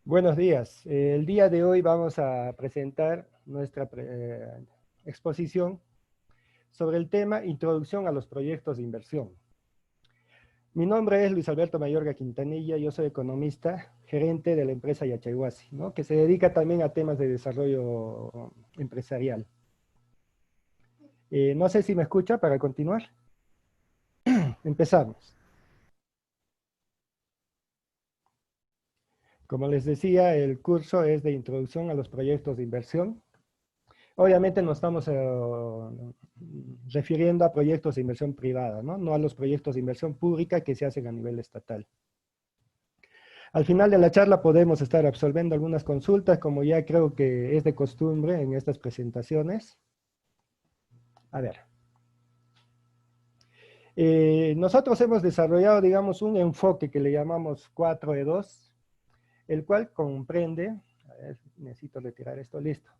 Buenos días. El día de hoy vamos a presentar nuestra exposición sobre el tema Introducción a los proyectos de inversión. Mi nombre es Luis Alberto Mayorga Quintanilla, yo soy economista, gerente de la empresa Yachaywasi, ¿no? Que se dedica también a temas de desarrollo empresarial. No sé si me escucha para continuar. Empezamos. Como les decía, el curso es de Introducción a los proyectos de inversión. Obviamente no estamos refiriendo a proyectos de inversión privada, ¿no? No a los proyectos de inversión pública que se hacen a nivel estatal. Al final de la charla podemos estar absolviendo algunas consultas, como ya creo que es de costumbre en estas presentaciones. A ver. Nosotros hemos desarrollado, digamos, un enfoque que le llamamos 4E2, el cual comprende, a ver, necesito retirar esto, listo.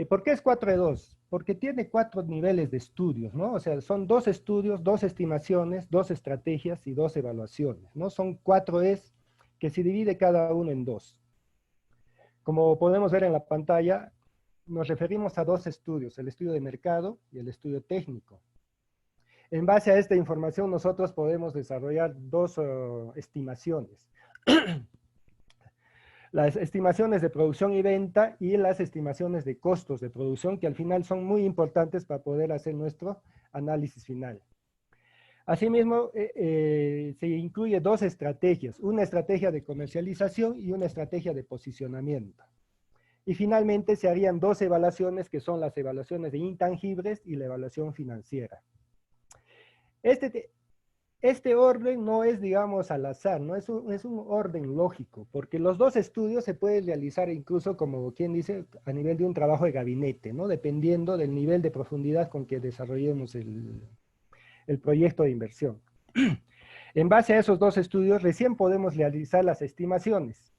¿Por qué es 4E2? Porque tiene 4 niveles de estudios, ¿no? O sea, son 2 estudios, 2 estimaciones, 2 estrategias y 2 evaluaciones, ¿no? Son 4Es que se divide cada uno en 2. Como podemos ver en la pantalla, nos referimos a 2 estudios, el estudio de mercado y el estudio técnico. En base a esta información, nosotros podemos desarrollar 2 estimaciones. Las estimaciones de producción y venta y las estimaciones de costos de producción, que al final son muy importantes para poder hacer nuestro análisis final. Asimismo, se incluye 2 estrategias, una estrategia de comercialización y una estrategia de posicionamiento. Y finalmente se harían 2 evaluaciones, que son las evaluaciones de intangibles y la evaluación financiera. Este orden no es, digamos, al azar, ¿no? Es un orden lógico, porque los 2 estudios se pueden realizar incluso, como quien dice, a nivel de un trabajo de gabinete, ¿no? Dependiendo del nivel de profundidad con que desarrollemos el proyecto de inversión. En base a esos 2 estudios, recién podemos realizar las estimaciones.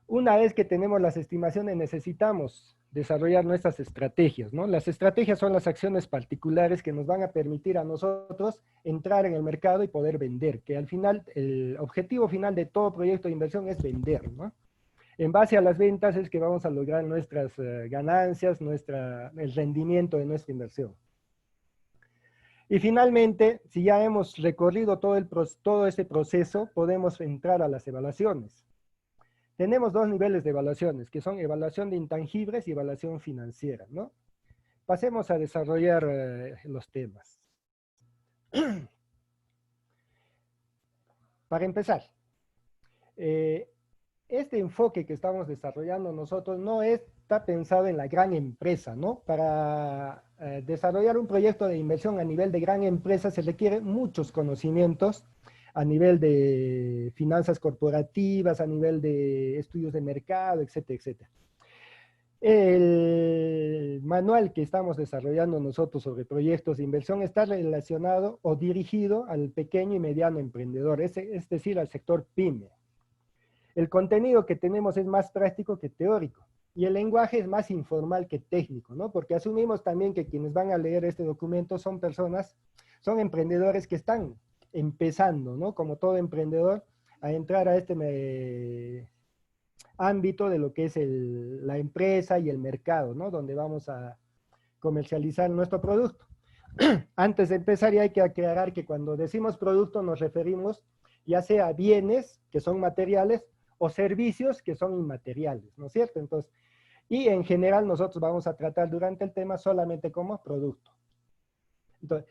Una vez que tenemos las estimaciones, necesitamos desarrollar nuestras estrategias, ¿no? Las estrategias son las acciones particulares que nos van a permitir a nosotros entrar en el mercado y poder vender, que al final, el objetivo final de todo proyecto de inversión es vender, ¿no? En base a las ventas es que vamos a lograr nuestras ganancias, el rendimiento de nuestra inversión. Y finalmente, si ya hemos recorrido todo ese proceso, podemos entrar a las evaluaciones. Tenemos 2 niveles de evaluaciones, que son evaluación de intangibles y evaluación financiera, ¿no? Pasemos a desarrollar los temas. Para empezar, este enfoque que estamos desarrollando nosotros no está pensado en la gran empresa, ¿no? Para desarrollar un proyecto de inversión a nivel de gran empresa se requieren muchos conocimientos a nivel de finanzas corporativas, a nivel de estudios de mercado, etcétera, etcétera. El manual que estamos desarrollando nosotros sobre proyectos de inversión está relacionado o dirigido al pequeño y mediano emprendedor, es decir, al sector PYME. El contenido que tenemos es más práctico que teórico y el lenguaje es más informal que técnico, ¿no? Porque asumimos también que quienes van a leer este documento son emprendedores que están empezando, ¿no? Como todo emprendedor, a entrar a este ámbito de lo que es la empresa y el mercado, ¿no? Donde vamos a comercializar nuestro producto. Antes de empezar, ya hay que aclarar que cuando decimos producto nos referimos ya sea a bienes, que son materiales, o servicios, que son inmateriales, ¿no es cierto? Entonces, y en general nosotros vamos a tratar durante el tema solamente como producto. Entonces,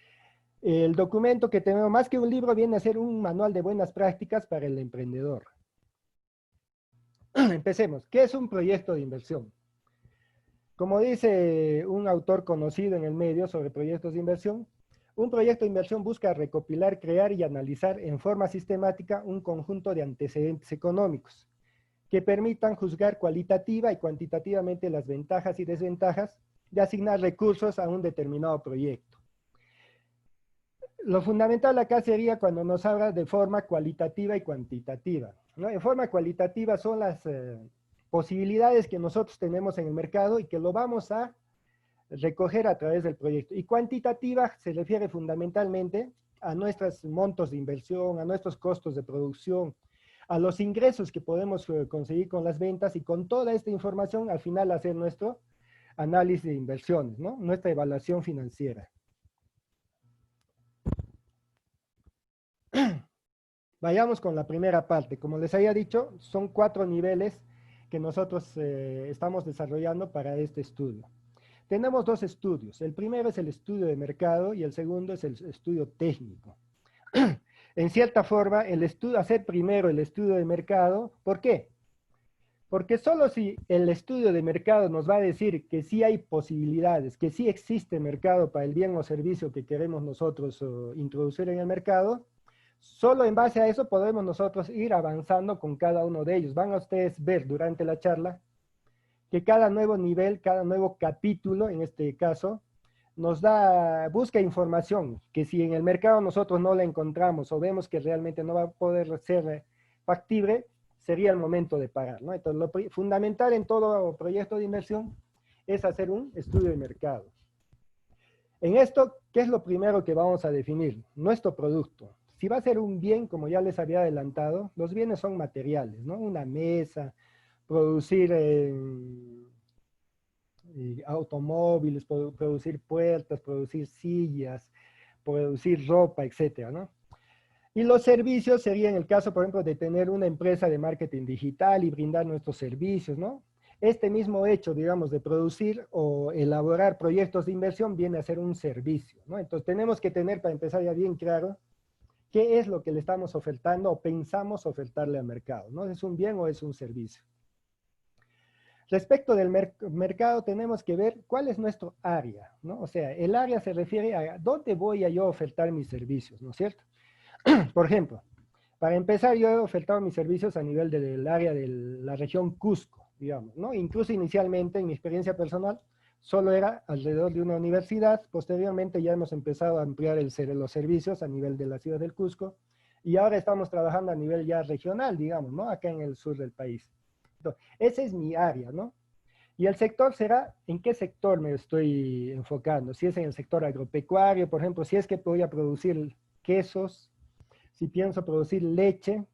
el documento que tenemos, más que un libro, viene a ser un manual de buenas prácticas para el emprendedor. Empecemos. ¿Qué es un proyecto de inversión? Como dice un autor conocido en el medio sobre proyectos de inversión, un proyecto de inversión busca recopilar, crear y analizar en forma sistemática un conjunto de antecedentes económicos que permitan juzgar cualitativa y cuantitativamente las ventajas y desventajas de asignar recursos a un determinado proyecto. Lo fundamental acá sería cuando nos habla de forma cualitativa y cuantitativa, ¿no? En forma cualitativa son las posibilidades que nosotros tenemos en el mercado y que lo vamos a recoger a través del proyecto. Y cuantitativa se refiere fundamentalmente a nuestros montos de inversión, a nuestros costos de producción, a los ingresos que podemos conseguir con las ventas y con toda esta información al final hacer nuestro análisis de inversiones, ¿no? Nuestra evaluación financiera. Vayamos con la primera parte. Como les había dicho, son 4 niveles que nosotros estamos desarrollando para este estudio. Tenemos 2 estudios. El primero es el estudio de mercado y el segundo es el estudio técnico. En cierta forma, hacer primero el estudio de mercado, ¿por qué? Porque solo si el estudio de mercado nos va a decir que sí hay posibilidades, que sí existe mercado para el bien o servicio que queremos nosotros introducir en el mercado, solo en base a eso podemos nosotros ir avanzando con cada uno de ellos. Van a ustedes ver durante la charla que cada nuevo nivel, cada nuevo capítulo, en este caso, busca información que si en el mercado nosotros no la encontramos o vemos que realmente no va a poder ser factible, sería el momento de parar, ¿no? Entonces, lo fundamental en todo proyecto de inversión es hacer un estudio de mercado. En esto, ¿qué es lo primero que vamos a definir? Nuestro producto. Si va a ser un bien, como ya les había adelantado, los bienes son materiales, ¿no? Una mesa, producir automóviles, producir puertas, producir sillas, producir ropa, etcétera, ¿no? Y los servicios serían el caso, por ejemplo, de tener una empresa de marketing digital y brindar nuestros servicios, ¿no? Este mismo hecho, digamos, de producir o elaborar proyectos de inversión viene a ser un servicio, ¿no? Entonces tenemos que tener, para empezar ya bien claro, qué es lo que le estamos ofertando o pensamos ofertarle al mercado, ¿no? ¿Es un bien o es un servicio? Respecto del mercado, tenemos que ver cuál es nuestro área, ¿no? O sea, el área se refiere a dónde voy a yo ofertar mis servicios, ¿no es cierto? Por ejemplo, para empezar, yo he ofertado mis servicios a nivel del área de la región Cusco, digamos, ¿no? Incluso inicialmente, en mi experiencia personal, solo era alrededor de una universidad. Posteriormente ya hemos empezado a ampliar los servicios a nivel de la ciudad del Cusco y ahora estamos trabajando a nivel ya regional, digamos, ¿no? Acá en el sur del país. Entonces, ese es mi área, ¿no? Y el sector será, ¿en qué sector me estoy enfocando? Si es en el sector agropecuario, por ejemplo, si es que voy a producir quesos, si pienso producir leche,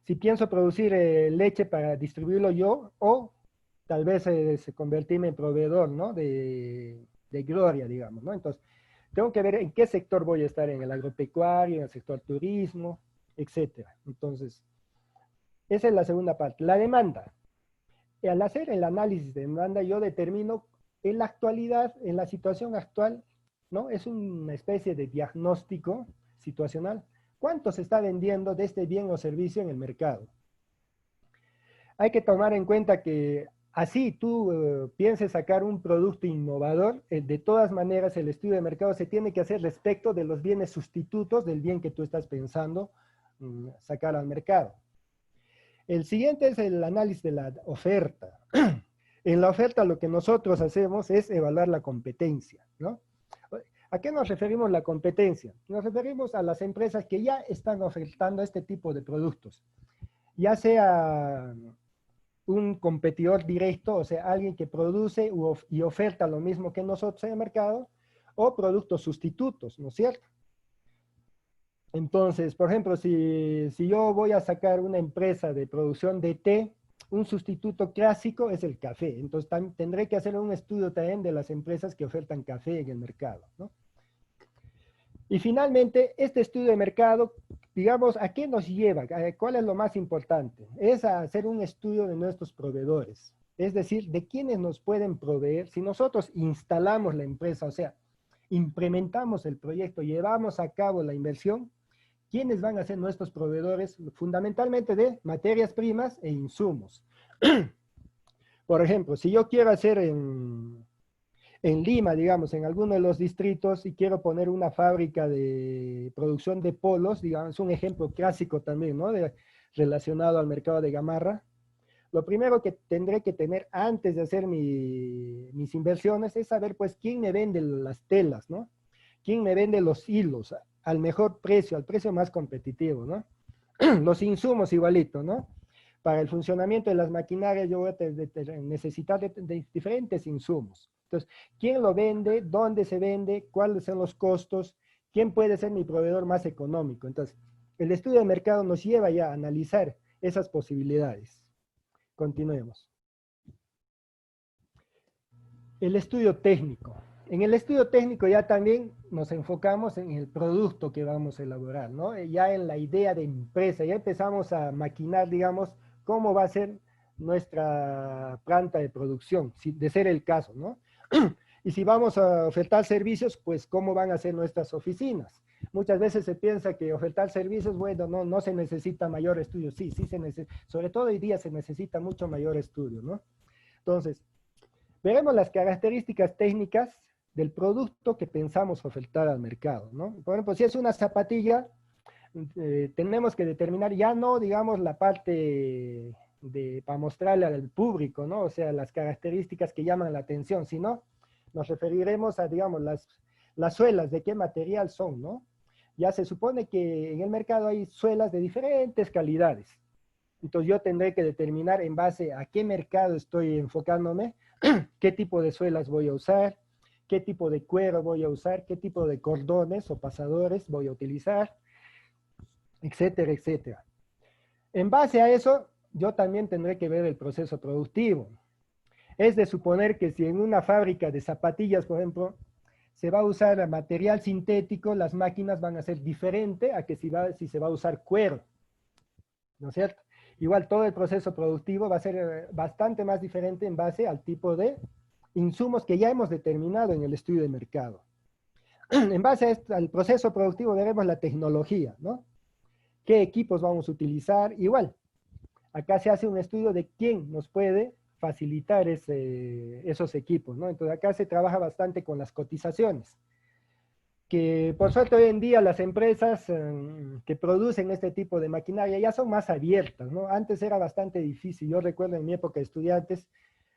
si pienso producir leche para distribuirlo yo, o tal vez convertirme en proveedor, ¿no? De gloria, digamos, ¿no? Entonces, tengo que ver en qué sector voy a estar, en el agropecuario, en el sector turismo, etcétera. Entonces, esa es la segunda parte. La demanda. Al hacer el análisis de demanda, yo determino en la actualidad, en la situación actual, ¿no? Es una especie de diagnóstico situacional. ¿Cuánto se está vendiendo de este bien o servicio en el mercado? Hay que tomar en cuenta que así tú pienses sacar un producto innovador, de todas maneras el estudio de mercado se tiene que hacer respecto de los bienes sustitutos del bien que tú estás pensando sacar al mercado. El siguiente es el análisis de la oferta. En la oferta lo que nosotros hacemos es evaluar la competencia, ¿no? ¿A qué nos referimos la competencia? Nos referimos a las empresas que ya están ofertando este tipo de productos, ya sea un competidor directo, o sea, alguien que produce y oferta lo mismo que nosotros en el mercado, o productos sustitutos, ¿no es cierto? Entonces, por ejemplo, si yo voy a sacar una empresa de producción de té, un sustituto clásico es el café. Entonces, tendré que hacer un estudio también de las empresas que ofertan café en el mercado, ¿no? Y finalmente, este estudio de mercado, digamos, ¿a qué nos lleva? ¿Cuál es lo más importante? Es a hacer un estudio de nuestros proveedores. Es decir, de quiénes nos pueden proveer. Si nosotros instalamos la empresa, o sea, implementamos el proyecto, llevamos a cabo la inversión, ¿quiénes van a ser nuestros proveedores? Fundamentalmente de materias primas e insumos. Por ejemplo, si yo quiero hacer en Lima, digamos, en alguno de los distritos, y quiero poner una fábrica de producción de polos, digamos, un ejemplo clásico también, ¿no? Relacionado al mercado de Gamarra. Lo primero que tendré que tener antes de hacer mis inversiones es saber, pues, quién me vende las telas, ¿no? ¿Quién me vende los hilos al mejor precio, al precio más competitivo, ¿no? Los insumos igualito, ¿no? Para el funcionamiento de las maquinarias yo voy a necesitar de diferentes insumos. Entonces, ¿quién lo vende? ¿Dónde se vende? ¿Cuáles son los costos? ¿Quién puede ser mi proveedor más económico? Entonces, el estudio de mercado nos lleva ya a analizar esas posibilidades. Continuemos. El estudio técnico. En el estudio técnico ya también nos enfocamos en el producto que vamos a elaborar, ¿no? Ya en la idea de empresa, ya empezamos a maquinar, digamos, cómo va a ser nuestra planta de producción, de ser el caso, ¿no? Y si vamos a ofertar servicios, pues cómo van a ser nuestras oficinas. Muchas veces se piensa que ofertar servicios, bueno, no se necesita mayor estudio. Sí, sí se necesita, sobre todo hoy día se necesita mucho mayor estudio, ¿no? Entonces, veremos las características técnicas del producto que pensamos ofertar al mercado, ¿no? Por ejemplo, si es una zapatilla, tenemos que determinar ya no, digamos, la parte para mostrarle al público, ¿no? O sea, las características que llaman la atención, sino nos referiremos a, digamos, las suelas, de qué material son, ¿no? Ya se supone que en el mercado hay suelas de diferentes calidades. Entonces yo tendré que determinar en base a qué mercado estoy enfocándome, qué tipo de suelas voy a usar, qué tipo de cuero voy a usar, qué tipo de cordones o pasadores voy a utilizar, etcétera, etcétera. En base a eso, yo también tendré que ver el proceso productivo. Es de suponer que si en una fábrica de zapatillas, por ejemplo, se va a usar material sintético, las máquinas van a ser diferentes a que si se va a usar cuero, ¿no es cierto? Igual todo el proceso productivo va a ser bastante más diferente en base al tipo de insumos que ya hemos determinado en el estudio de mercado. En base al proceso productivo veremos la tecnología, ¿no? ¿Qué equipos vamos a utilizar? Igual, acá se hace un estudio de quién nos puede facilitar esos equipos, ¿no? Entonces acá se trabaja bastante con las cotizaciones, que por suerte hoy en día las empresas que producen este tipo de maquinaria ya son más abiertas, ¿no? Antes era bastante difícil, yo recuerdo en mi época de estudiantes,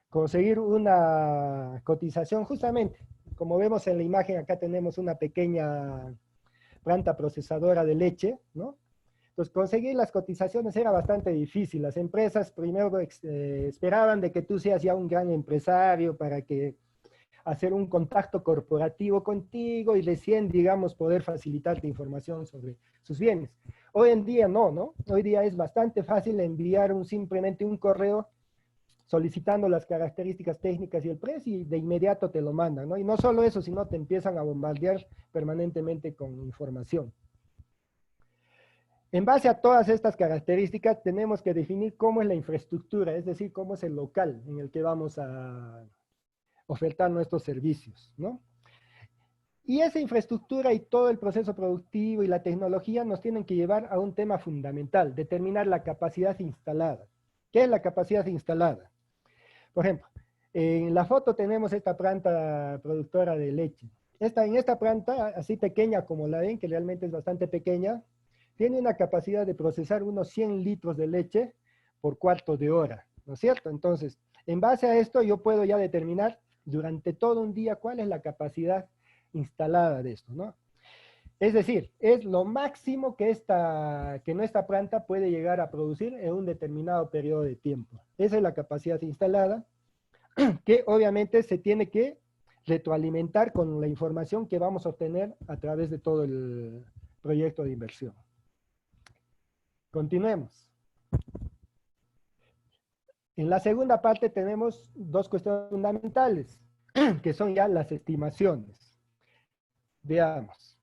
conseguir una cotización justamente, como vemos en la imagen, acá tenemos una pequeña planta procesadora de leche, ¿no? Entonces, conseguir las cotizaciones era bastante difícil. Las empresas primero esperaban de que tú seas ya un gran empresario para que hacer un contacto corporativo contigo y recién, digamos, poder facilitarte información sobre sus bienes. Hoy en día no. Hoy día es bastante fácil enviar simplemente un correo solicitando las características técnicas y el precio y de inmediato te lo mandan, ¿no? Y no solo eso, sino te empiezan a bombardear permanentemente con información. En base a todas estas características, tenemos que definir cómo es la infraestructura, es decir, cómo es el local en el que vamos a ofertar nuestros servicios, ¿no? Y esa infraestructura y todo el proceso productivo y la tecnología nos tienen que llevar a un tema fundamental, determinar la capacidad instalada. ¿Qué es la capacidad instalada? Por ejemplo, en la foto tenemos esta planta productora de leche. En esta planta, así pequeña como la ven, que realmente es bastante pequeña, tiene una capacidad de procesar unos 100 litros de leche por cuarto de hora, ¿no es cierto? Entonces, en base a esto yo puedo ya determinar durante todo un día cuál es la capacidad instalada de esto, ¿no? Es decir, es lo máximo que nuestra planta puede llegar a producir en un determinado periodo de tiempo. Esa es la capacidad instalada, que obviamente se tiene que retroalimentar con la información que vamos a obtener a través de todo el proyecto de inversión. Continuemos. En la segunda parte tenemos dos cuestiones fundamentales, que son ya las estimaciones. Veamos.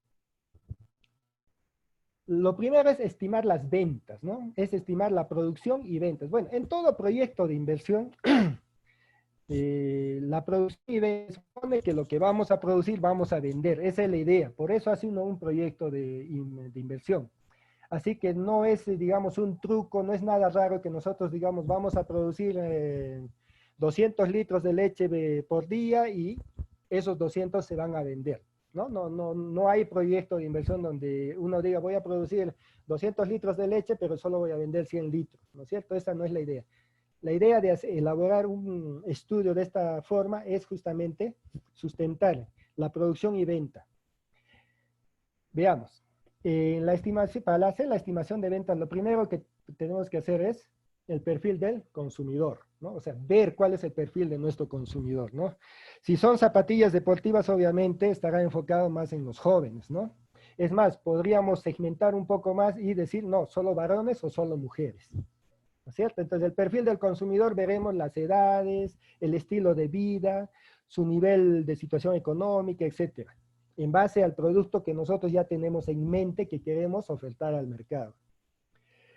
Lo primero es estimar las ventas, ¿no? Es estimar la producción y ventas. Bueno, en todo proyecto de inversión, la producción y ventas supone que lo que vamos a producir vamos a vender. Esa es la idea. Por eso hace uno un proyecto de inversión. Así que no es, digamos, un truco, no es nada raro que nosotros, digamos, vamos a producir 200 litros de leche por día y esos 200 se van a vender. No hay proyecto de inversión donde uno diga voy a producir 200 litros de leche, pero solo voy a vender 100 litros, ¿no es cierto? Esa no es la idea. La idea de elaborar un estudio de esta forma es justamente sustentar la producción y venta. Veamos. Para hacer la estimación de ventas, lo primero que tenemos que hacer es el perfil del consumidor, ¿no? O sea, ver cuál es el perfil de nuestro consumidor, ¿no? Si son zapatillas deportivas, obviamente estará enfocado más en los jóvenes, ¿no? Es más, podríamos segmentar un poco más y decir, no, solo varones o solo mujeres. ¿no es cierto? Entonces, el perfil del consumidor veremos las edades, el estilo de vida, su nivel de situación económica, etcétera, en base al producto que nosotros ya tenemos en mente que queremos ofertar al mercado.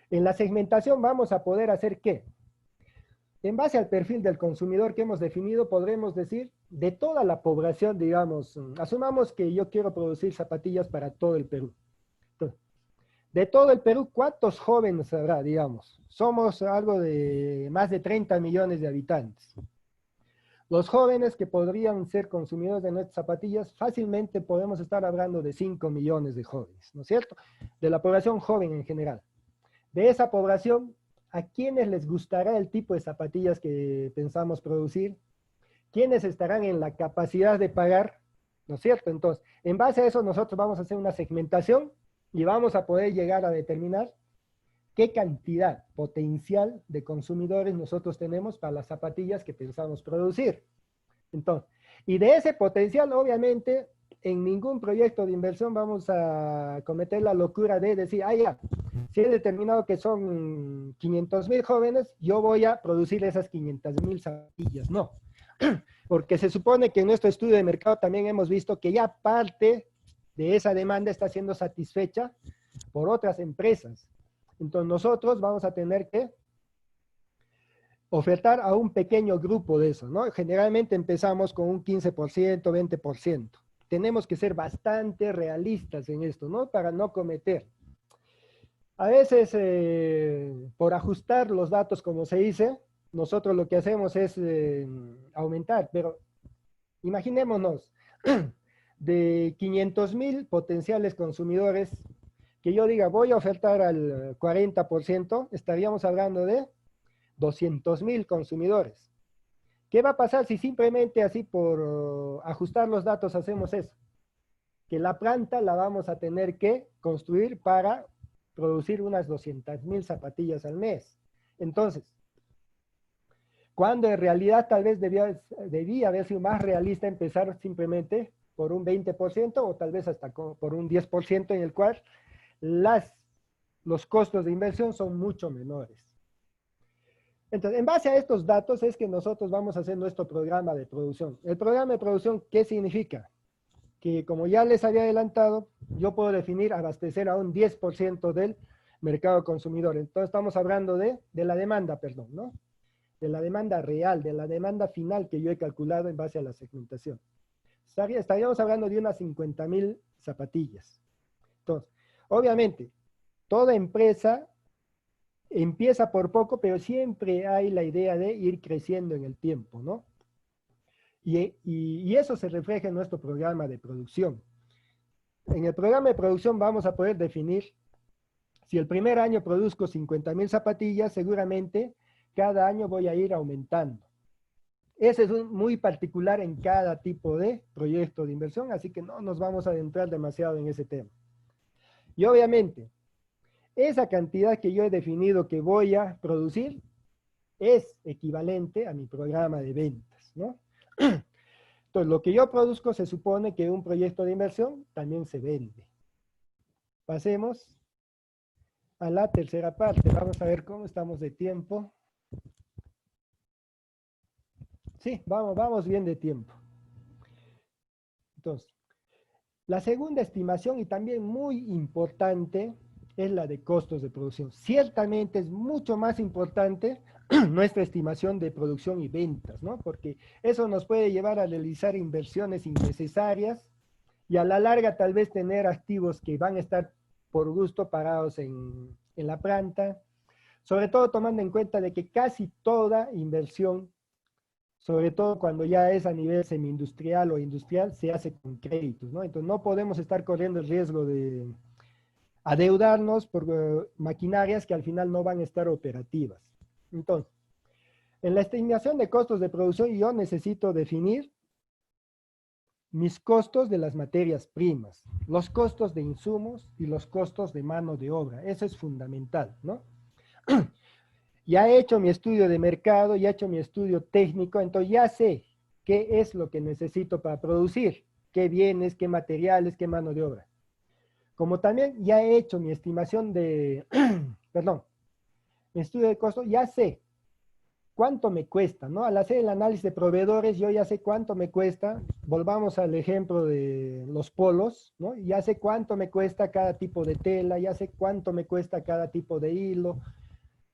En la segmentación vamos a poder hacer ¿qué? En base al perfil del consumidor que hemos definido, podremos decir de toda la población, digamos, asumamos que yo quiero producir zapatillas para todo el Perú. Entonces, de todo el Perú, ¿cuántos jóvenes habrá, digamos? Somos algo de más de 30 millones de habitantes. Los jóvenes que podrían ser consumidores de nuestras zapatillas, fácilmente podemos estar hablando de 5 millones de jóvenes, ¿no es cierto? De la población joven en general. De esa población, ¿a quiénes les gustará el tipo de zapatillas que pensamos producir? ¿Quiénes estarán en la capacidad de pagar? ¿No es cierto? Entonces, en base a eso nosotros vamos a hacer una segmentación y vamos a poder llegar a determinar qué cantidad potencial de consumidores nosotros tenemos para las zapatillas que pensamos producir. Entonces, y de ese potencial, obviamente, en ningún proyecto de inversión vamos a cometer la locura de decir, ah, ya, si he determinado que son 500,000 jóvenes, yo voy a producir esas 500,000 zapatillas. No, porque se supone que en nuestro estudio de mercado también hemos visto que ya parte de esa demanda está siendo satisfecha por otras empresas. Entonces nosotros vamos a tener que ofertar a un pequeño grupo de eso, ¿no? Generalmente empezamos con un 15%, 20%. Tenemos que ser bastante realistas en esto, ¿no? Para no cometer. A veces, por ajustar los datos, como se dice, nosotros lo que hacemos es aumentar, pero imaginémonos, de 500,000 potenciales consumidores, que yo diga, voy a ofertar al 40%, estaríamos hablando de 200,000 consumidores. ¿Qué va a pasar si simplemente así por ajustar los datos hacemos eso? Que la planta la vamos a tener que construir para producir unas 200,000 zapatillas al mes. Entonces, cuando en realidad tal vez debía haber sido más realista empezar simplemente por un 20% o tal vez hasta por un 10% en el cual los costos de inversión son mucho menores. Entonces, en base a estos datos es que nosotros vamos a hacer nuestro programa de producción. El programa de producción, ¿qué significa? Que como ya les había adelantado, yo puedo definir abastecer a un 10% del mercado consumidor. Entonces estamos hablando de la demanda, perdón, ¿no? De la demanda real, de la demanda final que yo he calculado en base a la segmentación. Estaríamos hablando de unas 50,000 zapatillas. Entonces, obviamente, toda empresa empieza por poco, pero siempre hay la idea de ir creciendo en el tiempo, ¿no? Y eso se refleja en nuestro programa de producción. En el programa de producción vamos a poder definir, si el primer año produzco 50,000 zapatillas, seguramente cada año voy a ir aumentando. Ese es muy particular en cada tipo de proyecto de inversión, así que no nos vamos a adentrar demasiado en ese tema. Y obviamente, esa cantidad que yo he definido que voy a producir es equivalente a mi programa de ventas, ¿no? Entonces, lo que yo produzco se supone que un proyecto de inversión también se vende. Pasemos a la tercera parte. Vamos a ver cómo estamos de tiempo. Sí, vamos bien de tiempo. Entonces, la segunda estimación y también muy importante es la de costos de producción. Ciertamente es mucho más importante nuestra estimación de producción y ventas, ¿no? Porque eso nos puede llevar a realizar inversiones innecesarias y a la larga tal vez tener activos que van a estar por gusto parados en la planta, sobre todo tomando en cuenta de que casi toda inversión, sobre todo cuando ya es a nivel semi-industrial o industrial, se hace con créditos, ¿no? Entonces no podemos estar corriendo el riesgo de adeudarnos por maquinarias que al final no van a estar operativas. Entonces, en la estimación de costos de producción yo necesito definir mis costos de las materias primas, los costos de insumos y los costos de mano de obra. Eso es fundamental, ¿no? Ya he hecho mi estudio de mercado, ya he hecho mi estudio técnico, entonces ya sé qué es lo que necesito para producir, qué bienes, qué materiales, qué mano de obra. Como también ya he hecho mi estimación de, perdón, mi estudio de costo, ya sé cuánto me cuesta, ¿no? Al hacer el análisis de proveedores, yo ya sé cuánto me cuesta. Volvamos al ejemplo de los polos, ¿no? Ya sé cuánto me cuesta cada tipo de tela, ya sé cuánto me cuesta cada tipo de hilo,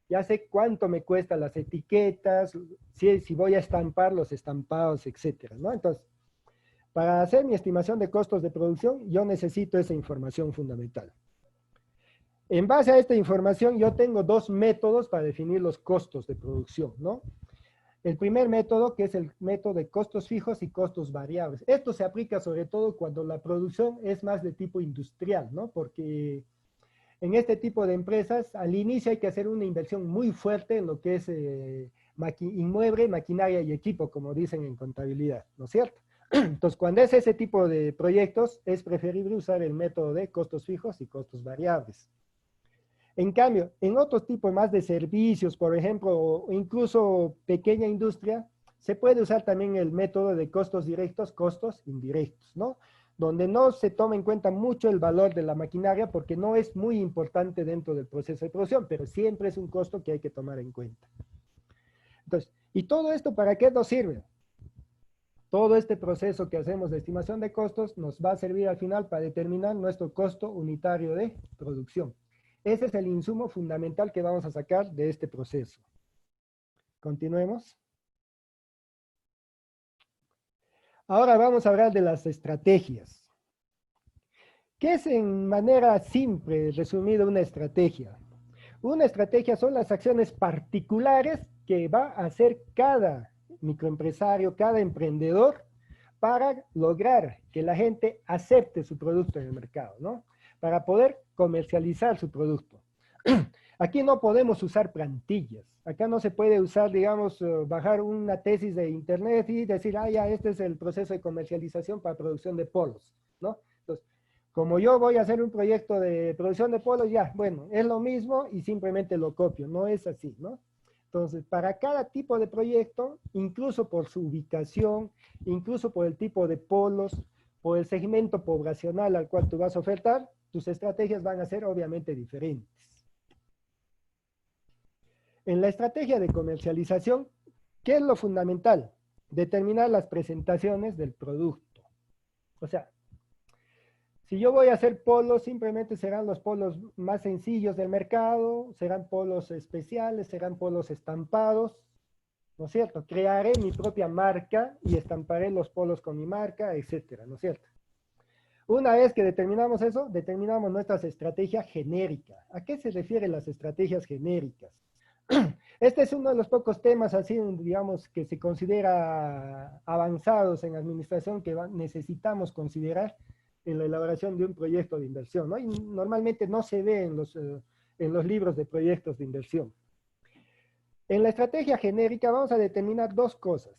ya sé cuánto me cuestan las etiquetas, si voy a estampar los estampados, etcétera, ¿no? Entonces, para hacer mi estimación de costos de producción, yo necesito esa información fundamental. En base a esta información, yo tengo dos métodos para definir los costos de producción, ¿no? El primer método, que es el método de costos fijos y costos variables. Esto se aplica sobre todo cuando la producción es más de tipo industrial, ¿no? Porque en este tipo de empresas, al inicio hay que hacer una inversión muy fuerte en lo que es inmueble, maquinaria y equipo, como dicen en contabilidad, ¿no es cierto? Entonces, cuando es ese tipo de proyectos, es preferible usar el método de costos fijos y costos variables. En cambio, en otros tipos más de servicios, por ejemplo, o incluso pequeña industria, se puede usar también el método de costos directos, costos indirectos, ¿no? Donde no se toma en cuenta mucho el valor de la maquinaria porque no es muy importante dentro del proceso de producción, pero siempre es un costo que hay que tomar en cuenta. Entonces, ¿y todo esto para qué nos sirve? Todo este proceso que hacemos de estimación de costos nos va a servir al final para determinar nuestro costo unitario de producción. Ese es el insumo fundamental que vamos a sacar de este proceso. Continuemos. Ahora vamos a hablar de las estrategias. ¿Qué es en manera simple, resumida, una estrategia? Una estrategia son las acciones particulares que va a hacer cada microempresario, cada emprendedor para lograr que la gente acepte su producto en el mercado, ¿no? Para poder comercializar su producto. Aquí no podemos usar plantillas. Acá no se puede usar, digamos, bajar una tesis de internet y decir, ah, ya, este es el proceso de comercialización para producción de polos, ¿no? Entonces, como yo voy a hacer un proyecto de producción de polos, ya, bueno, es lo mismo y simplemente lo copio. No es así, ¿no? Entonces, para cada tipo de proyecto, incluso por su ubicación, incluso por el tipo de polos, por el segmento poblacional al cual tú vas a ofertar, tus estrategias van a ser obviamente diferentes. En la estrategia de comercialización, ¿qué es lo fundamental? Determinar las presentaciones del producto. O sea, si yo voy a hacer polos, simplemente serán los polos más sencillos del mercado, serán polos especiales, serán polos estampados, ¿no es cierto? Crearé mi propia marca y estamparé los polos con mi marca, etcétera, ¿no es cierto? Una vez que determinamos eso, determinamos nuestras estrategias genéricas. ¿A qué se refieren las estrategias genéricas? Este es uno de los pocos temas así, digamos, que se considera avanzados en administración que necesitamos considerar en la elaboración de un proyecto de inversión, ¿no? Y normalmente no se ve en los libros de proyectos de inversión. En la estrategia genérica vamos a determinar dos cosas.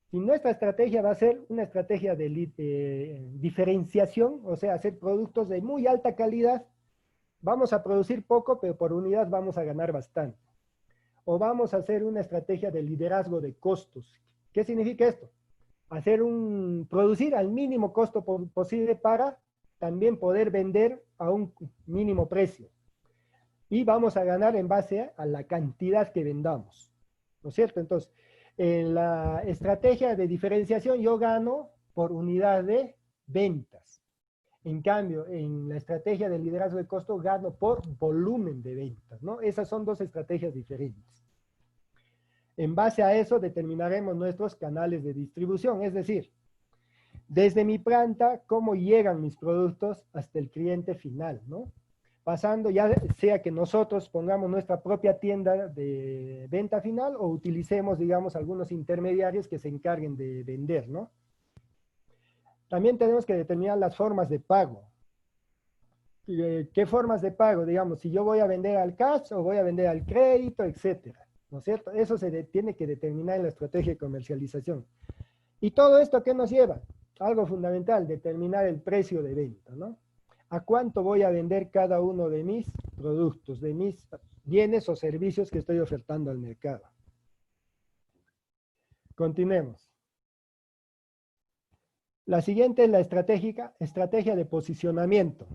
Si nuestra estrategia va a ser una estrategia de diferenciación, o sea, hacer productos de muy alta calidad, vamos a producir poco, pero por unidad vamos a ganar bastante. O vamos a hacer una estrategia de liderazgo de costos. ¿Qué significa esto? Producir al mínimo costo posible para también poder vender a un mínimo precio. Y vamos a ganar en base a la cantidad que vendamos, ¿no es cierto? Entonces, en la estrategia de diferenciación yo gano por unidad de ventas. En cambio, en la estrategia de liderazgo de costo gano por volumen de ventas, ¿no? Esas son dos estrategias diferentes. En base a eso determinaremos nuestros canales de distribución, es decir, desde mi planta, cómo llegan mis productos hasta el cliente final, ¿no? Pasando ya sea que nosotros pongamos nuestra propia tienda de venta final o utilicemos, digamos, algunos intermediarios que se encarguen de vender, ¿no? También tenemos que determinar las formas de pago. ¿Qué formas de pago? Digamos, si yo voy a vender al cash o voy a vender al crédito, etcétera, ¿no es cierto? Eso se tiene que determinar en la estrategia de comercialización. ¿Y todo esto a qué nos lleva? Algo fundamental, determinar el precio de venta, ¿no? ¿A cuánto voy a vender cada uno de mis productos, de mis bienes o servicios que estoy ofertando al mercado? Continuemos. La siguiente es la estrategia de posicionamiento.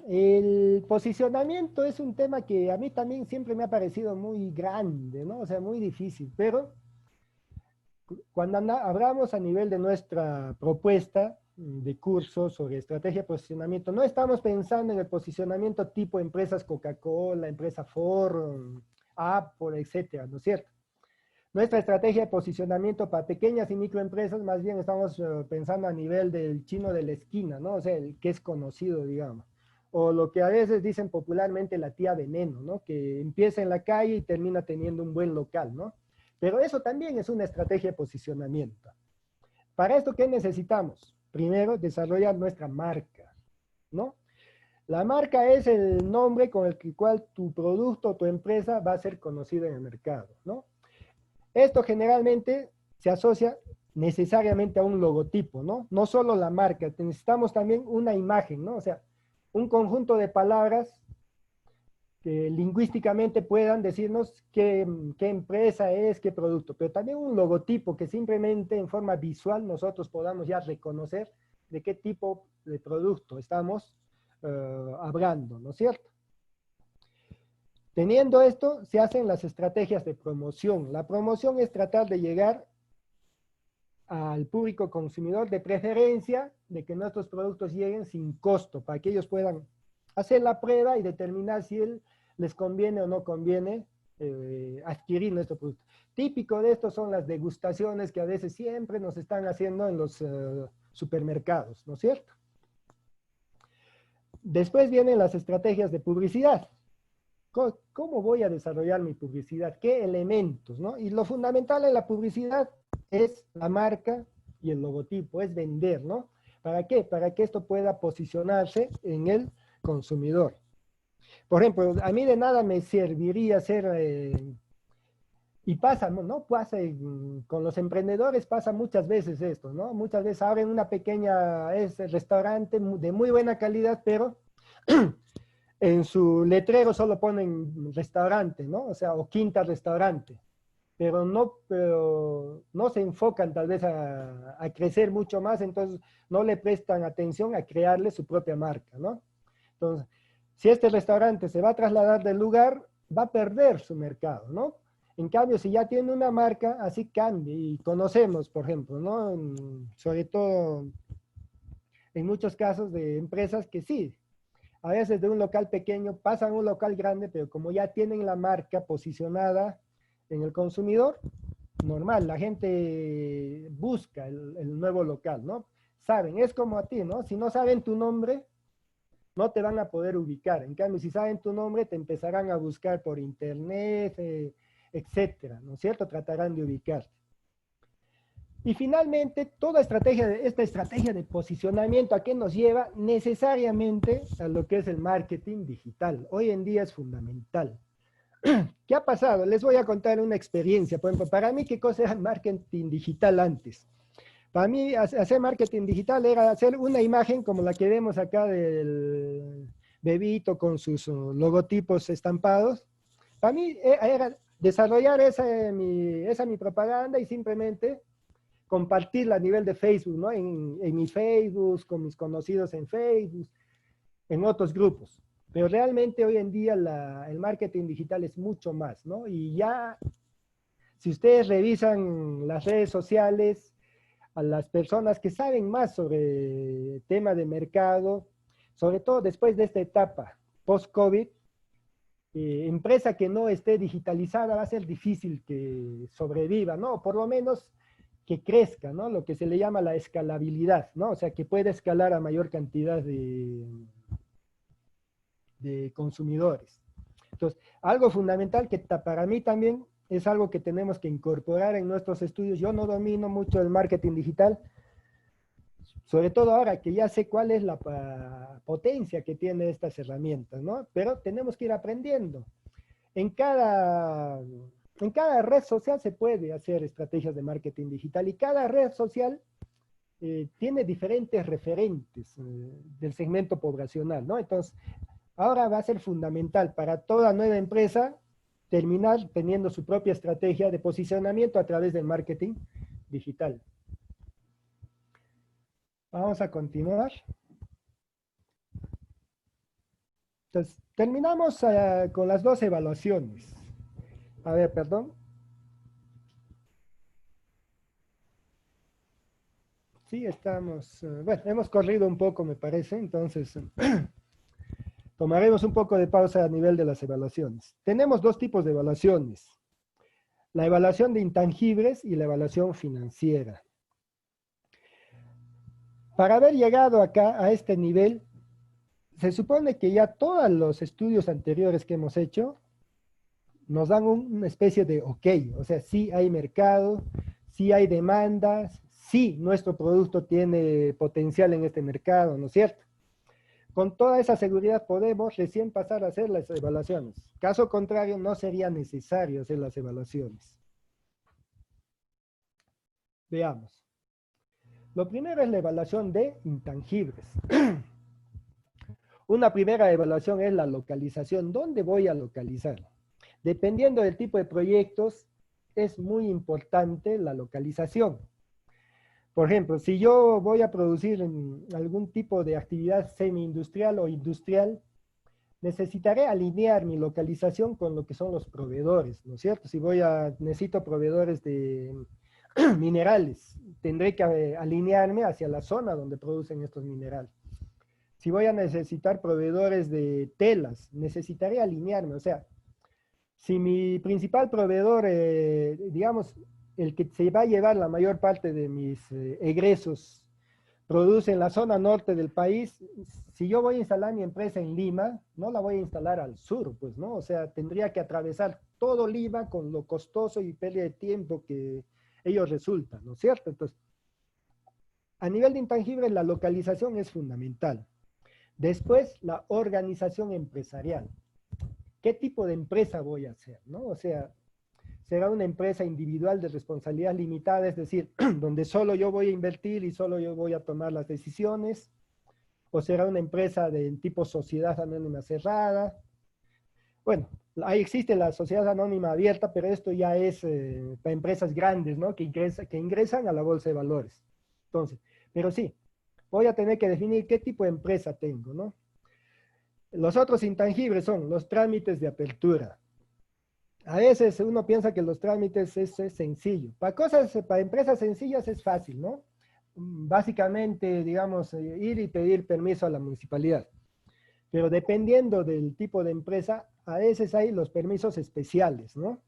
El posicionamiento es un tema que a mí también siempre me ha parecido muy grande, ¿no? O sea, muy difícil, pero cuando hablamos a nivel de nuestra propuesta de cursos sobre estrategia de posicionamiento, no estamos pensando en el posicionamiento tipo empresas Coca-Cola, empresa Ford, Apple, etcétera, ¿no es cierto? Nuestra estrategia de posicionamiento para pequeñas y microempresas, más bien estamos pensando a nivel del chino de la esquina, ¿no? O sea, el que es conocido, digamos. O lo que a veces dicen popularmente la tía veneno, ¿no? Que empieza en la calle y termina teniendo un buen local, ¿no? Pero eso también es una estrategia de posicionamiento. Para esto, ¿qué necesitamos? Primero, desarrollar nuestra marca, ¿no? La marca es el nombre con el cual tu producto o tu empresa va a ser conocida en el mercado, ¿no? Esto generalmente se asocia necesariamente a un logotipo, ¿no? No solo la marca, necesitamos también una imagen, ¿no? O sea, un conjunto de palabras que lingüísticamente puedan decirnos qué empresa es, qué producto, pero también un logotipo que simplemente en forma visual nosotros podamos ya reconocer de qué tipo de producto estamos hablando, ¿no es cierto? Teniendo esto, se hacen las estrategias de promoción. La promoción es tratar de llegar al público consumidor, de preferencia de que nuestros productos lleguen sin costo, para que ellos puedan hacer la prueba y determinar si les conviene o no conviene adquirir nuestro producto. Típico de esto son las degustaciones que a veces siempre nos están haciendo en los supermercados, ¿no es cierto? Después vienen las estrategias de publicidad. ¿Cómo voy a desarrollar mi publicidad? ¿Qué elementos? ¿No? Y lo fundamental en la publicidad es la marca y el logotipo, es vender, ¿no? ¿Para qué? Para que esto pueda posicionarse en el consumidor. Por ejemplo, a mí de nada me serviría hacer, y pasa, ¿no? Pasa con los emprendedores, pasa muchas veces esto, ¿no? Muchas veces abren una pequeña restaurante de muy buena calidad, pero en su letrero solo ponen restaurante, ¿no? O sea, o quinta restaurante, pero no se enfocan tal vez a crecer mucho más, entonces no le prestan atención a crearle su propia marca, ¿no? Entonces, si este restaurante se va a trasladar del lugar, va a perder su mercado, ¿no? En cambio, si ya tiene una marca, así cambia. Y conocemos, por ejemplo, ¿no? Sobre todo en muchos casos de empresas que sí, a veces de un local pequeño pasan a un local grande, pero como ya tienen la marca posicionada en el consumidor, normal, la gente busca el nuevo local, ¿no? Saben, es como a ti, ¿no? Si no saben tu nombre, no te van a poder ubicar. En cambio, si saben tu nombre, te empezarán a buscar por internet, etcétera, ¿no es cierto? Tratarán de ubicarte. Y finalmente, toda esta estrategia de posicionamiento, ¿a qué nos lleva? Necesariamente a lo que es el marketing digital. Hoy en día es fundamental. ¿Qué ha pasado? Les voy a contar una experiencia. Por ejemplo, para mí, ¿qué cosa era el marketing digital antes? Para mí, hacer marketing digital era hacer una imagen como la que vemos acá del bebito con sus logotipos estampados. Para mí era desarrollar esa mi propaganda y simplemente compartirla a nivel de Facebook, ¿no? En mi Facebook, con mis conocidos en Facebook, en otros grupos. Pero realmente hoy en día el marketing digital es mucho más, ¿no? Y ya, si ustedes revisan las redes sociales, a las personas que saben más sobre tema de mercado, sobre todo después de esta etapa post-COVID, empresa que no esté digitalizada va a ser difícil que sobreviva, ¿no? Por lo menos que crezca, ¿no? Lo que se le llama la escalabilidad, ¿no? O sea, que pueda escalar a mayor cantidad de consumidores. Entonces, algo fundamental que para mí también es algo que tenemos que incorporar en nuestros estudios. Yo no domino mucho el marketing digital, sobre todo ahora que ya sé cuál es la potencia que tiene estas herramientas, ¿no? Pero tenemos que ir aprendiendo. En cada, en cada red social se puede hacer estrategias de marketing digital y cada red social tiene diferentes referentes del segmento poblacional, ¿no? Entonces, ahora va a ser fundamental para toda nueva empresa terminar teniendo su propia estrategia de posicionamiento a través del marketing digital. Vamos a continuar. Entonces, terminamos con las dos evaluaciones. A ver, perdón. Sí, estamos, bueno, hemos corrido un poco, me parece, entonces tomaremos un poco de pausa a nivel de las evaluaciones. Tenemos dos tipos de evaluaciones, la evaluación de intangibles y la evaluación financiera. Para haber llegado acá a este nivel, se supone que ya todos los estudios anteriores que hemos hecho nos dan una especie de ok, o sea, sí hay mercado, sí hay demandas, sí nuestro producto tiene potencial en este mercado, ¿no es cierto? Con toda esa seguridad podemos recién pasar a hacer las evaluaciones. Caso contrario, no sería necesario hacer las evaluaciones. Veamos. Lo primero es la evaluación de intangibles. Una primera evaluación es la localización. ¿Dónde voy a localizar? Dependiendo del tipo de proyectos, es muy importante la localización. Por ejemplo, si yo voy a producir algún tipo de actividad semi-industrial o industrial, necesitaré alinear mi localización con lo que son los proveedores, ¿no es cierto? Si necesito proveedores de minerales, tendré que alinearme hacia la zona donde producen estos minerales. Si voy a necesitar proveedores de telas, necesitaré alinearme, o sea, si mi principal proveedor, digamos, el que se va a llevar la mayor parte de mis egresos, produce en la zona norte del país, si yo voy a instalar mi empresa en Lima, no la voy a instalar al sur, pues, ¿no? O sea, tendría que atravesar todo Lima con lo costoso y pérdida de tiempo que ellos resultan, ¿no es cierto? Entonces, a nivel de intangible, la localización es fundamental. Después, la organización empresarial. ¿Qué tipo de empresa voy a hacer, no? O sea, será una empresa individual de responsabilidad limitada, es decir, donde solo yo voy a invertir y solo yo voy a tomar las decisiones, o será una empresa de tipo sociedad anónima cerrada. Bueno, ahí existe la sociedad anónima abierta, pero esto ya es para empresas grandes, ¿no? Que ingresan a la bolsa de valores. Entonces, pero sí, voy a tener que definir qué tipo de empresa tengo, ¿no? Los otros intangibles son los trámites de apertura. A veces uno piensa que los trámites es sencillo. Para empresas sencillas es fácil, ¿no? Básicamente, digamos, ir y pedir permiso a la municipalidad. Pero dependiendo del tipo de empresa, a veces hay los permisos especiales, ¿no?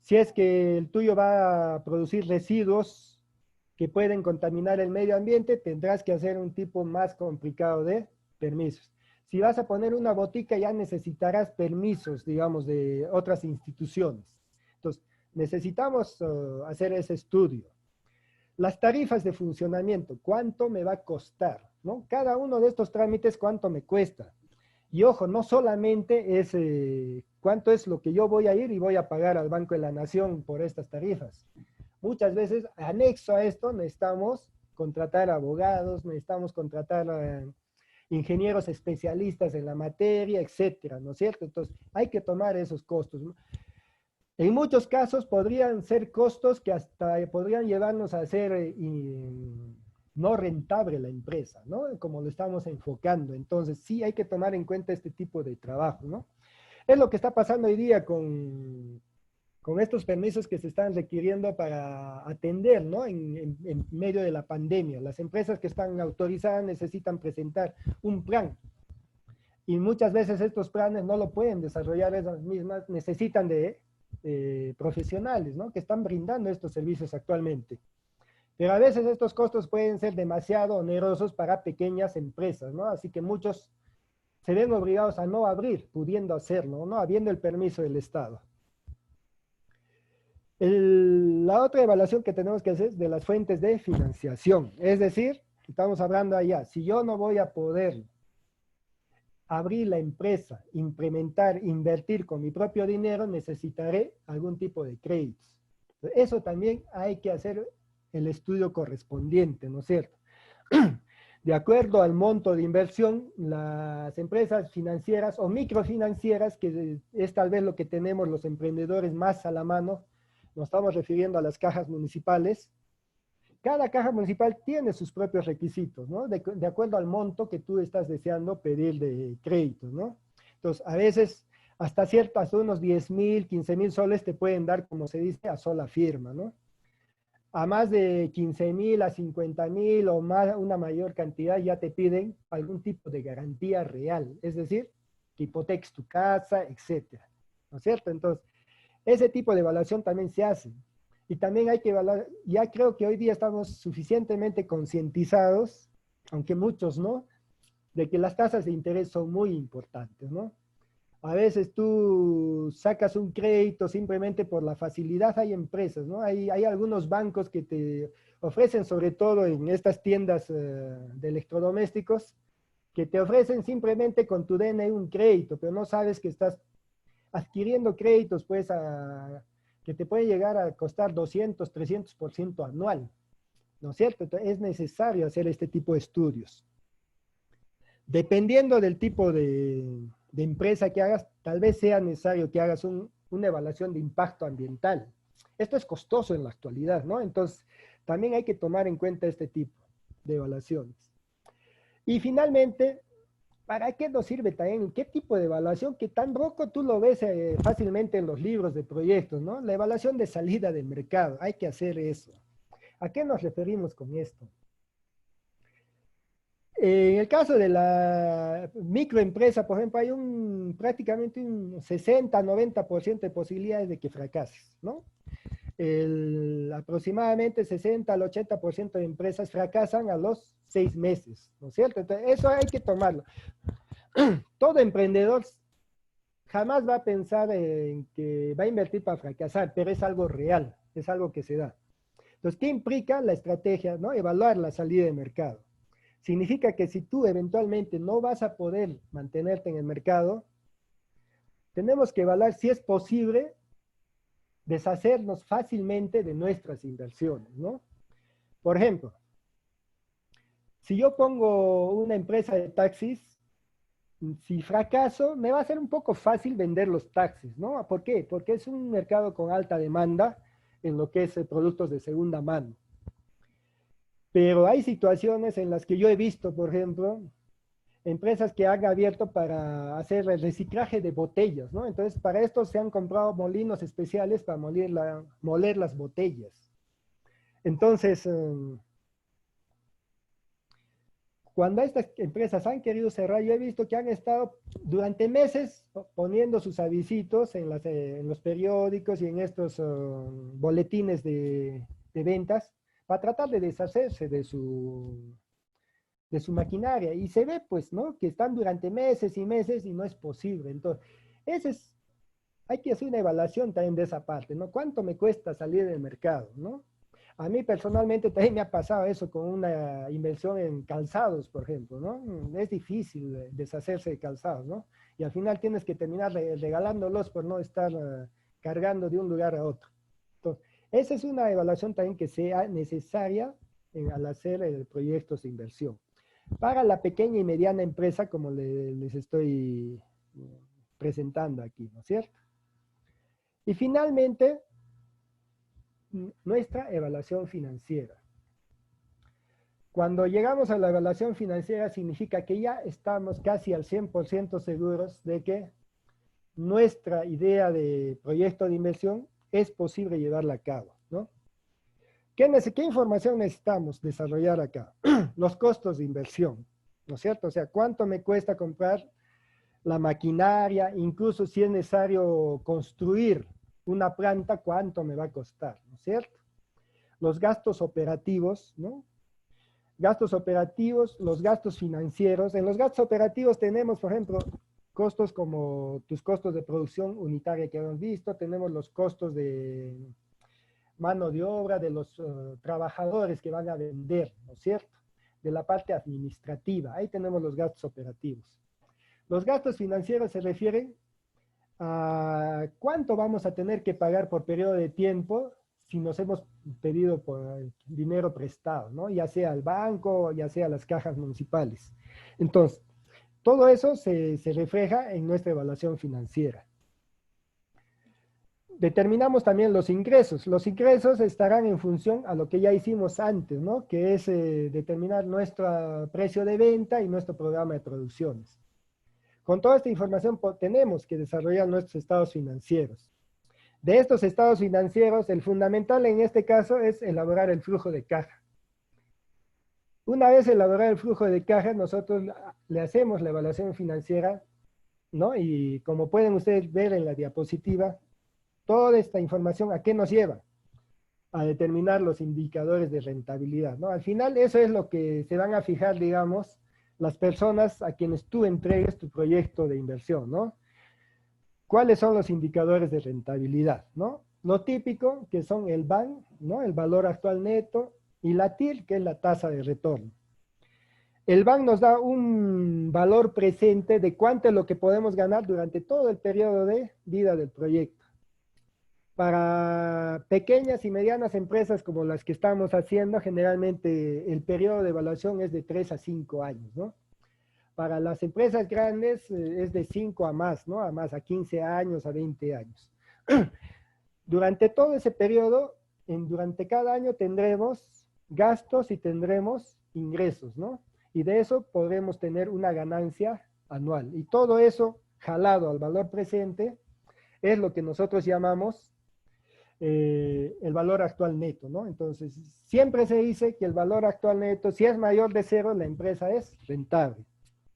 Si es que el tuyo va a producir residuos que pueden contaminar el medio ambiente, tendrás que hacer un tipo más complicado de permisos. Si vas a poner una botica, ya necesitarás permisos, digamos, de otras instituciones. Entonces, necesitamos hacer ese estudio. Las tarifas de funcionamiento, ¿cuánto me va a costar? ¿No? Cada uno de estos trámites, ¿cuánto me cuesta? Y ojo, no solamente es cuánto es lo que yo voy a ir y voy a pagar al Banco de la Nación por estas tarifas. Muchas veces, anexo a esto, necesitamos contratar abogados, necesitamos contratar ingenieros especialistas en la materia, etcétera, ¿no es cierto? Entonces, hay que tomar esos costos, ¿no? En muchos casos podrían ser costos que hasta podrían llevarnos a hacer no rentable la empresa, ¿no? Como lo estamos enfocando. Entonces, sí hay que tomar en cuenta este tipo de trabajo, ¿no? Es lo que está pasando hoy día con estos permisos que se están requiriendo para atender, ¿no? En medio de la pandemia. Las empresas que están autorizadas necesitan presentar un plan. Y muchas veces estos planes no lo pueden desarrollar esas mismas, necesitan de profesionales, ¿no? Que están brindando estos servicios actualmente. Pero a veces estos costos pueden ser demasiado onerosos para pequeñas empresas, ¿no? Así que muchos se ven obligados a no abrir, pudiendo hacerlo, ¿no? Habiendo el permiso del Estado. La otra evaluación que tenemos que hacer es de las fuentes de financiación. Es decir, estamos hablando allá, si yo no voy a poder abrir la empresa, implementar, invertir con mi propio dinero, necesitaré algún tipo de créditos. Eso también hay que hacer el estudio correspondiente, ¿no es cierto? De acuerdo al monto de inversión, las empresas financieras o microfinancieras, que es tal vez lo que tenemos los emprendedores más a la mano, nos estamos refiriendo a las cajas municipales. Cada caja municipal tiene sus propios requisitos, ¿no? De acuerdo al monto que tú estás deseando pedir de créditos, ¿no? Entonces, a veces hasta unos 10.000, 15.000 soles te pueden dar, como se dice, a sola firma, ¿no? A más de 15.000, a 50.000 o más, una mayor cantidad, ya te piden algún tipo de garantía real, es decir, que hipoteques tu casa, etcétera, ¿no es cierto? Entonces, ese tipo de evaluación también se hace. Y también hay que evaluar, ya creo que hoy día estamos suficientemente concientizados, aunque muchos no, de que las tasas de interés son muy importantes, ¿no? A veces tú sacas un crédito simplemente por la facilidad. Hay empresas, ¿no? Hay algunos bancos que te ofrecen, sobre todo en estas tiendas de electrodomésticos, que te ofrecen simplemente con tu DNI un crédito, pero no sabes que estás adquiriendo créditos, pues, que te puede llegar a costar 200, 300% anual, ¿no es cierto? Entonces, es necesario hacer este tipo de estudios. Dependiendo del tipo de empresa que hagas, tal vez sea necesario que hagas una evaluación de impacto ambiental. Esto es costoso en la actualidad, ¿no? Entonces, también hay que tomar en cuenta este tipo de evaluaciones. Y finalmente, ¿para qué nos sirve también? ¿Qué tipo de evaluación? Que tan poco tú lo ves fácilmente en los libros de proyectos, ¿no? La evaluación de salida del mercado. Hay que hacer eso. ¿A qué nos referimos con esto? En el caso de la microempresa, por ejemplo, hay prácticamente un 60-90% de posibilidades de que fracases, ¿no? Aproximadamente 60 al 80% de empresas fracasan a los 6 meses, ¿no es cierto? Entonces, eso hay que tomarlo. Todo emprendedor jamás va a pensar en que va a invertir para fracasar, pero es algo real, es algo que se da. Entonces, ¿qué implica la estrategia, no? Evaluar la salida de mercado. Significa que si tú eventualmente no vas a poder mantenerte en el mercado, tenemos que evaluar si es posible deshacernos fácilmente de nuestras inversiones, ¿no? Por ejemplo, si yo pongo una empresa de taxis, si fracaso, me va a ser un poco fácil vender los taxis, ¿no? ¿Por qué? Porque es un mercado con alta demanda en lo que es productos de segunda mano. Pero hay situaciones en las que yo he visto, por ejemplo, empresas que han abierto para hacer el reciclaje de botellas, ¿no? Entonces, para esto se han comprado molinos especiales para moler las botellas. Entonces, cuando estas empresas han querido cerrar, yo he visto que han estado durante meses poniendo sus avisitos en los periódicos y en estos boletines de ventas para tratar de deshacerse de su maquinaria. Y se ve, pues, ¿no? Que están durante meses y meses y no es posible. Entonces, hay que hacer una evaluación también de esa parte, ¿no? ¿Cuánto me cuesta salir del mercado, ¿no? A mí personalmente también me ha pasado eso con una inversión en calzados, por ejemplo, ¿no? Es difícil deshacerse de calzados, ¿no? Y al final tienes que terminar regalándolos por no estar cargando de un lugar a otro. Entonces, esa es una evaluación también que sea necesaria al hacer proyectos de inversión. Para la pequeña y mediana empresa, como les estoy presentando aquí, ¿no es cierto? Y finalmente, nuestra evaluación financiera. Cuando llegamos a la evaluación financiera significa que ya estamos casi al 100% seguros de que nuestra idea de proyecto de inversión es posible llevarla a cabo, ¿no? ¿Qué información necesitamos desarrollar acá? Los costos de inversión, ¿no es cierto? O sea, ¿cuánto me cuesta comprar la maquinaria? Incluso si es necesario construir una planta, ¿cuánto me va a costar? ¿No es cierto? Los gastos operativos, ¿no? Gastos operativos, los gastos financieros. En los gastos operativos tenemos, por ejemplo, costos como tus costos de producción unitaria que hemos visto, tenemos los costos de mano de obra de los trabajadores que van a vender, ¿no es cierto? De la parte administrativa, ahí tenemos los gastos operativos. Los gastos financieros se refieren a cuánto vamos a tener que pagar por periodo de tiempo si nos hemos pedido por dinero prestado, ¿no? Ya sea al banco, ya sea a las cajas municipales. Entonces, todo eso se refleja en nuestra evaluación financiera. Determinamos también los ingresos. Los ingresos estarán en función a lo que ya hicimos antes, ¿no? Que es determinar nuestro precio de venta y nuestro programa de producciones. Con toda esta información tenemos que desarrollar nuestros estados financieros. De estos estados financieros, el fundamental en este caso es elaborar el flujo de caja. Una vez elaborado el flujo de caja, nosotros le hacemos la evaluación financiera, ¿no? Y como pueden ustedes ver en la diapositiva, toda esta información, ¿a qué nos lleva? A determinar los indicadores de rentabilidad, ¿no? Al final, eso es lo que se van a fijar, digamos, las personas a quienes tú entregues tu proyecto de inversión, ¿no? ¿Cuáles son los indicadores de rentabilidad, no? Lo típico, que son el BAN, ¿no? El valor actual neto, y la TIR, que es la tasa de retorno. El BAN nos da un valor presente de cuánto es lo que podemos ganar durante todo el periodo de vida del proyecto. Para pequeñas y medianas empresas como las que estamos haciendo, generalmente el periodo de evaluación es de 3 a 5 años, ¿no? Para las empresas grandes es de 5 a más, ¿no? A más, a 15 años, a 20 años. Durante todo ese periodo, durante cada año tendremos gastos y tendremos ingresos, ¿no? Y de eso podremos tener una ganancia anual. Y todo eso jalado al valor presente es lo que nosotros llamamos el valor actual neto, ¿no? Entonces, siempre se dice que el valor actual neto, si es mayor de cero, la empresa es rentable.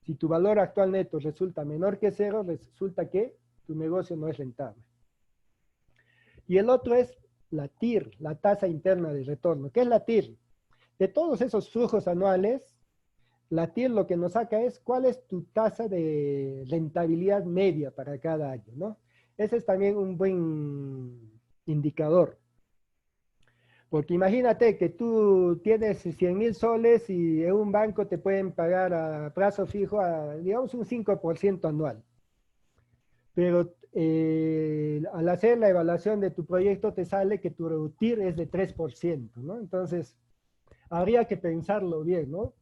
Si tu valor actual neto resulta menor que cero, resulta que tu negocio no es rentable. Y el otro es la TIR, la tasa interna de retorno. ¿Qué es la TIR? De todos esos flujos anuales, la TIR lo que nos saca es cuál es tu tasa de rentabilidad media para cada año, ¿no? Ese es también un buen indicador. Porque imagínate que tú tienes 100,000 soles y en un banco te pueden pagar a plazo fijo, digamos, un 5% anual. Pero al hacer la evaluación de tu proyecto te sale que tu TIR es de 3%, ¿no? Entonces, habría que pensarlo bien, ¿no?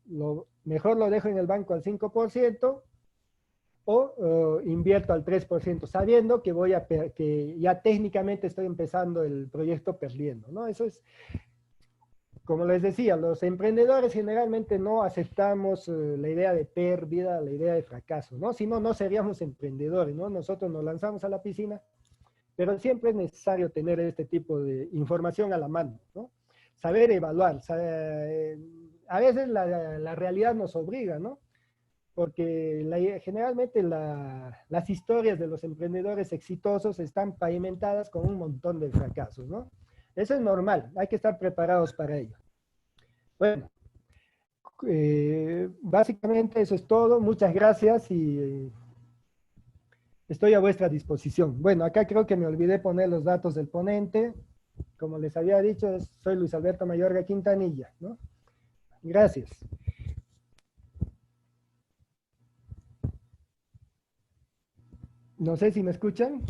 Mejor lo dejo en el banco al 5% o invierto al 3%, sabiendo que que ya técnicamente estoy empezando el proyecto perdiendo, ¿no? Eso es, como les decía, los emprendedores generalmente no aceptamos la idea de pérdida, la idea de fracaso, ¿no? Si no, no seríamos emprendedores, ¿no? Nosotros nos lanzamos a la piscina, pero siempre es necesario tener este tipo de información a la mano, ¿no? Saber evaluar. A veces la realidad nos obliga, ¿no? Porque generalmente las historias de los emprendedores exitosos están pavimentadas con un montón de fracasos, ¿no? Eso es normal, hay que estar preparados para ello. Bueno, básicamente eso es todo. Muchas gracias y estoy a vuestra disposición. Bueno, acá creo que me olvidé poner los datos del ponente. Como les había dicho, soy Luis Alberto Mayorga Quintanilla, ¿no? Gracias. No sé si me escuchan.